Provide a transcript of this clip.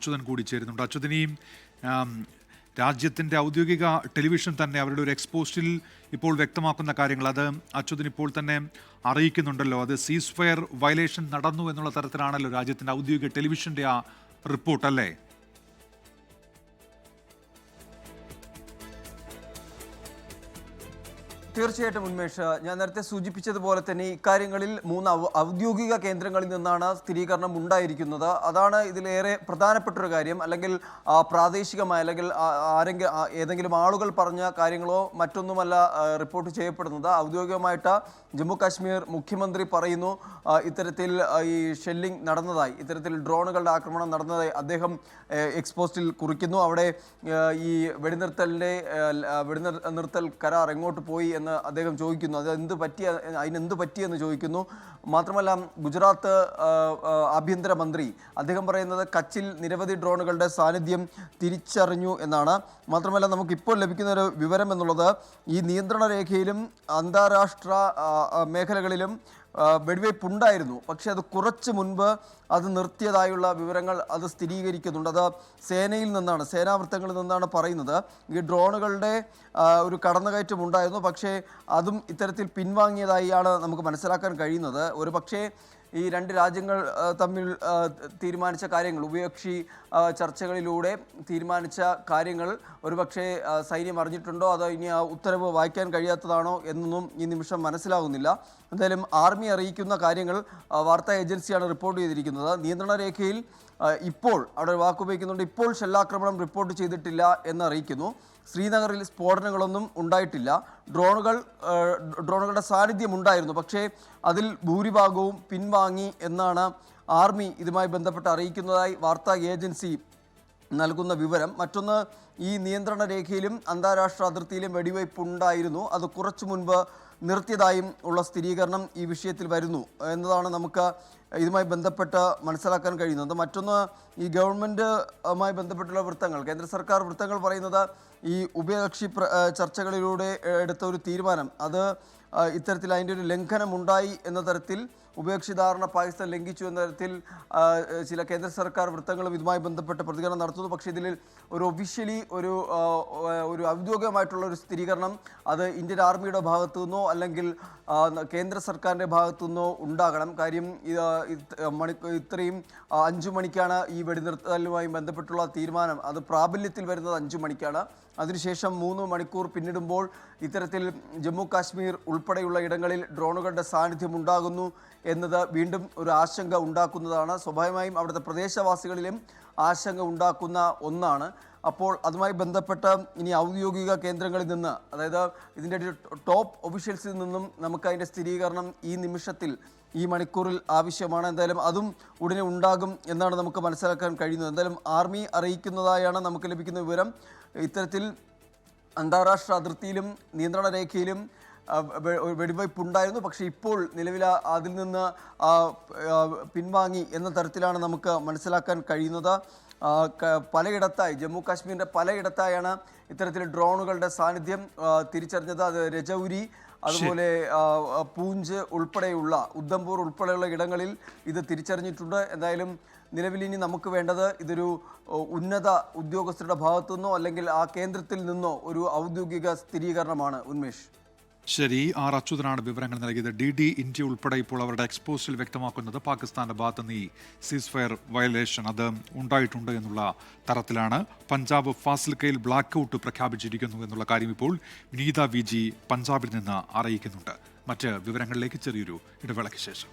അച്യുതൻ കൂടി ചേരുന്നുണ്ട്. അച്യുതനെയും രാജ്യത്തിൻ്റെ ഔദ്യോഗിക ടെലിവിഷൻ തന്നെ അവരുടെ ഒരു എക്സ്പോസ്റ്റിൽ ഇപ്പോൾ വ്യക്തമാക്കുന്ന കാര്യങ്ങൾ അത് അച്യുതൻ ഇപ്പോൾ തന്നെ അറിയിക്കുന്നുണ്ടല്ലോ. അത് സീസ് ഫയർ വയലേഷൻ നടന്നു എന്നുള്ള തരത്തിലാണല്ലോ രാജ്യത്തിൻ്റെ ഔദ്യോഗിക ടെലിവിഷൻ്റെ ആ റിപ്പോർട്ട്, അല്ലേ? തീർച്ചയായിട്ടും ഉന്മേഷ്, ഞാൻ നേരത്തെ സൂചിപ്പിച്ചതുപോലെ തന്നെ ഇക്കാര്യങ്ങളിൽ 3 ഔദ്യോഗിക കേന്ദ്രങ്ങളിൽ നിന്നാണ് സ്ഥിരീകരണം ഉണ്ടായിരിക്കുന്നത്. അതാണ് ഇതിലേറെ പ്രധാനപ്പെട്ടൊരു കാര്യം. അല്ലെങ്കിൽ പ്രാദേശികമായ അല്ലെങ്കിൽ ഏതെങ്കിലും ആളുകൾ പറഞ്ഞ കാര്യങ്ങളോ മറ്റൊന്നുമല്ല റിപ്പോർട്ട് ചെയ്യപ്പെടുന്നത്. ഔദ്യോഗികമായിട്ട് ജമ്മു കാശ്മീർ മുഖ്യമന്ത്രി പറയുന്നു ഇത്തരത്തിൽ ഈ ഷെല്ലിംഗ് നടന്നതായി, ഇത്തരത്തിൽ ഡ്രോണുകളുടെ ആക്രമണം നടന്നതായി അദ്ദേഹം എക്സ്പോസ്റ്റിൽ കുറിക്കുന്നു. അവിടെ ഈ വെടിനിർത്തൽ കരാർ എങ്ങോട്ട് പോയി എന്ന് അദ്ദേഹം ചോദിക്കുന്നു. അതിനെന്ത് പറ്റിയെന്ന് ചോദിക്കുന്നു. മാത്രമല്ല ഗുജറാത്ത് ആഭ്യന്തരമന്ത്രി അദ്ദേഹം പറയുന്നത് കച്ചിൽ നിരവധി ഡ്രോണുകളുടെ സാന്നിധ്യം തിരിച്ചറിഞ്ഞു എന്നാണ്. മാത്രമല്ല നമുക്കിപ്പോൾ ലഭിക്കുന്ന ഒരു വിവരം എന്നുള്ളത് ഈ നിയന്ത്രണ രേഖയിലും അന്താരാഷ്ട്ര മേഖലകളിലും വെടിവയ്പ് ഉണ്ടായിരുന്നു. പക്ഷേ അത് കുറച്ച് മുൻപ് അത് നിർത്തിയതായുള്ള വിവരങ്ങൾ അത് സ്ഥിരീകരിക്കുന്നുണ്ട്. അത് സേനയിൽ നിന്നാണ്, സേനാവൃത്തങ്ങളിൽ നിന്നാണ് പറയുന്നത്. ഈ ഡ്രോണുകളുടെ ഒരു കടന്നുകയറ്റം ഉണ്ടായിരുന്നു, പക്ഷേ അതും ഇത്തരത്തിൽ പിൻവാങ്ങിയതായാണ് നമുക്ക് മനസ്സിലാക്കാൻ കഴിയുന്നത്. ഒരു പക്ഷേ ഈ 2 രാജ്യങ്ങൾ തമ്മിൽ തീരുമാനിച്ച കാര്യങ്ങൾ, ഉഭയകക്ഷി ചർച്ചകളിലൂടെ തീരുമാനിച്ച കാര്യങ്ങൾ ഒരുപക്ഷെ സൈന്യം അറിഞ്ഞിട്ടുണ്ടോ, അതോ ഇനി ആ ഉത്തരവ് വായിക്കാൻ കഴിയാത്തതാണോ എന്നൊന്നും ഈ നിമിഷം മനസ്സിലാകുന്നില്ല. എന്തായാലും ആർമി അറിയിക്കുന്ന കാര്യങ്ങൾ വാർത്താ ഏജൻസിയാണ് റിപ്പോർട്ട് ചെയ്തിരിക്കുന്നത്. നിയന്ത്രണ രേഖയിൽ ഇപ്പോൾ അവിടെ വാക്കുപയോഗിക്കുന്നുണ്ട്, ഇപ്പോൾ ഷെല്ലാക്രമണം റിപ്പോർട്ട് ചെയ്തിട്ടില്ല എന്ന് അറിയിക്കുന്നു. ശ്രീനഗറിൽ സ്ഫോടനങ്ങളൊന്നും ഉണ്ടായിട്ടില്ല. ഡ്രോണുകളുടെ സാന്നിധ്യം ഉണ്ടായിരുന്നു, പക്ഷേ അതിൽ ഭൂരിഭാഗവും പിൻവാങ്ങി എന്നാണ് ആർമി ഇതുമായി ബന്ധപ്പെട്ട് അറിയിക്കുന്നതായി വാർത്താ ഏജൻസി നൽകുന്ന വിവരം. മറ്റൊന്ന്, ഈ നിയന്ത്രണ രേഖയിലും അന്താരാഷ്ട്ര അതിർത്തിയിലും വെടിവയ്പ് ഉണ്ടായിരുന്നു, അത് കുറച്ചു മുൻപ് നിർത്തിയതായും ഉള്ള സ്ഥിരീകരണം ഈ വിഷയത്തിൽ വരുന്നു എന്നതാണ് നമുക്ക് ഇതുമായി ബന്ധപ്പെട്ട് മനസ്സിലാക്കാൻ കഴിയുന്നത്. മറ്റൊന്ന്, ഈ ഗവൺമെൻറ്റുമായി ബന്ധപ്പെട്ടുള്ള വൃത്തങ്ങൾ, കേന്ദ്ര സർക്കാർ വൃത്തങ്ങൾ പറയുന്നത് ഈ ഉഭയകക്ഷി ചർച്ചകളിലൂടെ എടുത്ത ഒരു തീരുമാനം അത് ഇത്തരത്തിൽ അതിൻ്റെ ഒരു ലംഘനം ഉണ്ടായി എന്ന തരത്തിൽ, ഉഭയകക്ഷി ധാരണ പാകിസ്ഥാൻ ലംഘിച്ചു എന്ന തരത്തിൽ ചില കേന്ദ്ര സർക്കാർ വൃത്തങ്ങളും ഇതുമായി ബന്ധപ്പെട്ട് പ്രതികരണം നടത്തുന്നു. പക്ഷേ ഇതിൽ ഒരു ഒഫീഷ്യലി ഒരു ഔദ്യോഗികമായിട്ടുള്ള ഒരു സ്ഥിരീകരണം അത് ഇന്ത്യൻ ആർമിയുടെ ഭാഗത്തു നിന്നോ അല്ലെങ്കിൽ കേന്ദ്ര സർക്കാരിൻ്റെ ഭാഗത്തു നിന്നോ ഉണ്ടാകണം. കാര്യം ഇത്രയും 5 മണിക്കാണ് ഈ വെടിനിർത്തലുമായി ബന്ധപ്പെട്ടുള്ള തീരുമാനം, അത് പ്രാബല്യത്തിൽ വരുന്നത് 5 മണിക്കാണ്. അതിനുശേഷം 3 മണിക്കൂർ പിന്നിടുമ്പോൾ ഇത്തരത്തിൽ ജമ്മു കാശ്മീർ ഉൾപ്പെടെയുള്ള ഇടങ്ങളിൽ ഡ്രോണുകളുടെ സാന്നിധ്യം ഉണ്ടാകുന്നു എന്നത് വീണ്ടും ഒരു ആശങ്ക ഉണ്ടാക്കുന്നതാണ്. സ്വാഭാവികമായും അവിടുത്തെ പ്രദേശവാസികളിലും ആശങ്ക ഉണ്ടാക്കുന്ന ഒന്നാണ്. അപ്പോൾ അതുമായി ബന്ധപ്പെട്ട് ഇനി ഔദ്യോഗിക കേന്ദ്രങ്ങളിൽ നിന്ന്, അതായത് ഇതിൻ്റെ ടോപ്പ് ഒഫീഷ്യൽസിൽ നിന്നും നമുക്ക് അതിൻ്റെ സ്ഥിരീകരണം ഈ നിമിഷത്തിൽ, ഈ മണിക്കൂറിൽ ആവശ്യമാണ്. എന്തായാലും അതും ഉടനെ ഉണ്ടാകും എന്നാണ് നമുക്ക് മനസ്സിലാക്കാൻ കഴിയുന്നത്. എന്തായാലും ആർമി അറിയിക്കുന്നതായാണ് നമുക്ക് ലഭിക്കുന്ന വിവരം. ഇത്തരത്തിൽ അന്താരാഷ്ട്ര അതിർത്തിയിലും നിയന്ത്രണ രേഖയിലും വെടിവയ്പ് ഉണ്ടായിരുന്നു, പക്ഷേ ഇപ്പോൾ നിലവിൽ അതിൽ നിന്ന് പിൻവാങ്ങി എന്ന തരത്തിലാണ് നമുക്ക് മനസ്സിലാക്കാൻ കഴിയുന്നത്. പലയിടത്തായി, ജമ്മു കാശ്മീരിൻ്റെ പലയിടത്തായാണ് ഇത്തരത്തിൽ ഡ്രോണുകളുടെ സാന്നിധ്യം തിരിച്ചറിഞ്ഞത്. അത് രജൌരി, അതുപോലെ പൂഞ്ച് ഉൾപ്പെടെയുള്ള, ഉദ്ധംപൂർ ഉൾപ്പെടെയുള്ള ഇടങ്ങളിൽ ഇത് തിരിച്ചറിഞ്ഞിട്ടുണ്ട്. എന്തായാലും നിലവിൽ ഇനി നമുക്ക് വേണ്ടത് ഇതൊരു ഉന്നത ഉദ്യോഗസ്ഥരുടെ ഭാഗത്തു നിന്നോ അല്ലെങ്കിൽ ആ കേന്ദ്രത്തിൽ നിന്നോ ഒരു ഔദ്യോഗിക സ്ഥിരീകരണമാണ്. ഉന്മേഷ്, ശരി. ആർ അച്യുതനാണ് വിവരങ്ങൾ നൽകിയത്. DD ഇന്ത്യ ഉൾപ്പെടെ ഇപ്പോൾ അവരുടെ എക്സ്പോസിൽ വ്യക്തമാക്കുന്നത് പാകിസ്ഥാന്റെ ഭാഗത്ത് നിന്ന് ഈ സീസ് ഫയർ വയലേഷൻ അത് ഉണ്ടായിട്ടുണ്ട് എന്നുള്ള തരത്തിലാണ്. പഞ്ചാബ് ഫാസിൽക്കയിൽ ബ്ലാക്ക് ഔട്ട് പ്രഖ്യാപിച്ചിരിക്കുന്നു എന്നുള്ള കാര്യം ഇപ്പോൾ വിനീത VG പഞ്ചാബിൽ നിന്ന് അറിയിക്കുന്നുണ്ട്. മറ്റ് വിവരങ്ങളിലേക്ക് ചെറിയൊരു ഇടവേളയ്ക്ക് ശേഷം.